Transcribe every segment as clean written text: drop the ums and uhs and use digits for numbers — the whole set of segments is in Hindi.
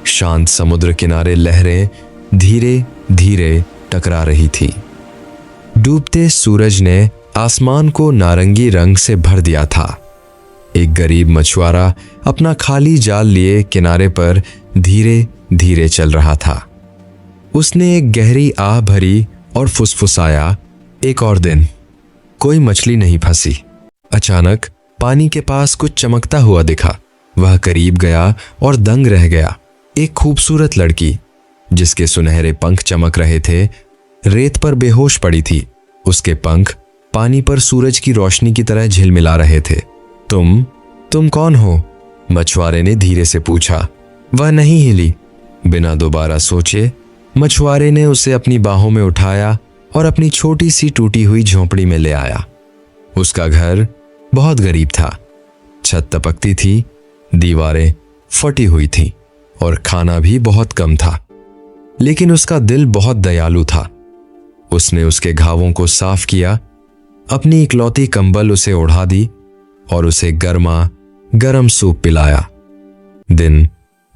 शांत समुद्र किनारे लहरें धीरे धीरे टकरा रही थी। डूबते सूरज ने आसमान को नारंगी रंग से भर दिया था। एक गरीब मछुआरा अपना खाली जाल लिए किनारे पर धीरे धीरे चल रहा था। उसने एक गहरी आह भरी और फुसफुसाया, एक और दिन। कोई मछली नहीं फंसी। अचानक पानी के पास कुछ चमकता हुआ दिखा। वह करीब गया और दंग रह गया। एक खूबसूरत लड़की जिसके सुनहरे पंख चमक रहे थे, रेत पर बेहोश पड़ी थी। उसके पंख पानी पर सूरज की रोशनी की तरह झिलमिला रहे थे। तुम कौन हो? मछुआरे ने धीरे से पूछा। वह नहीं हिली। बिना दोबारा सोचे मछुआरे ने उसे अपनी बाहों में उठाया और अपनी छोटी सी टूटी हुई झोंपड़ी में ले आया। उसका घर बहुत गरीब था। छत टपकती थी, दीवारें फटी हुई थीं और खाना भी बहुत कम था। लेकिन उसका दिल बहुत दयालु था। उसने उसके घावों को साफ किया, अपनी इकलौती कंबल उसे ओढ़ा दी और उसे गर्मा गरम सूप पिलाया। दिन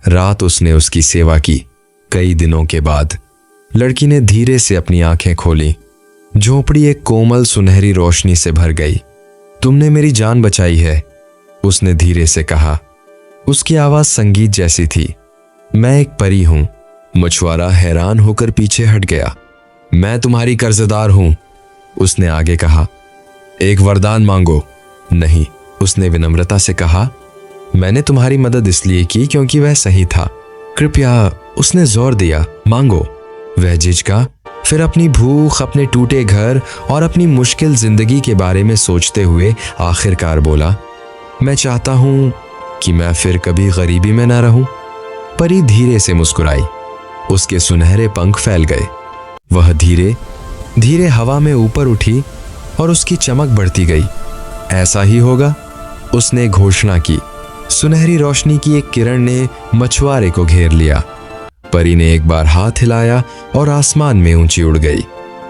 रात उसने उसकी सेवा की। कई दिनों के बाद लड़की ने धीरे से अपनी आंखें खोली। झोंपड़ी एक कोमल सुनहरी रोशनी से भर गई। तुमने मेरी जान बचाई है, उसने धीरे से कहा। उसकी आवाज संगीत जैसी थी। मैं एक परी हूं। मछुआरा हैरान होकर पीछे हट गया। मैं तुम्हारी कर्जदार हूं, उसने आगे कहा। एक वरदान मांगो। नहीं, उसने विनम्रता से कहा। मैंने तुम्हारी मदद इसलिए की क्योंकि वह सही था। कृपया, उसने जोर दिया, मांगो। वह झिझका, फिर अपनी भूख, अपने टूटे घर और अपनी मुश्किल जिंदगी के बारे में सोचते हुए आखिरकार बोला, मैं चाहता हूं कि मैं फिर कभी गरीबी में ना रहूं। परी धीरे से मुस्कुराई। उसके सुनहरे पंख फैल गए। वह धीरे धीरे हवा में ऊपर उठी और उसकी चमक बढ़ती गई। ऐसा ही होगा, उसने घोषणा की। सुनहरी रोशनी की एक किरण ने मछुआरे को घेर लिया। परी ने एक बार हाथ हिलाया और आसमान में ऊंची उड़ गई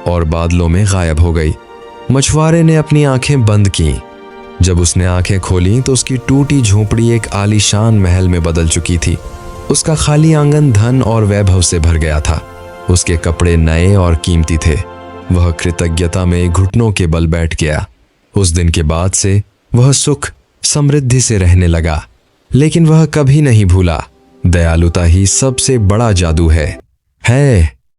और बादलों में गायब हो गई। मछुआरे ने अपनी आंखें बंद की। जब उसने आंखें खोली तो उसकी टूटी झोंपड़ी एक आलीशान महल में बदल चुकी थी। उसका खाली आंगन धन और वैभव से भर गया था। उसके कपड़े नए और कीमती थे। वह कृतज्ञता में घुटनों के बल बैठ गया। उस दिन के बाद से वह सुख समृद्धि से रहने लगा। लेकिन वह कभी नहीं भूला, दयालुता ही सबसे बड़ा जादू है।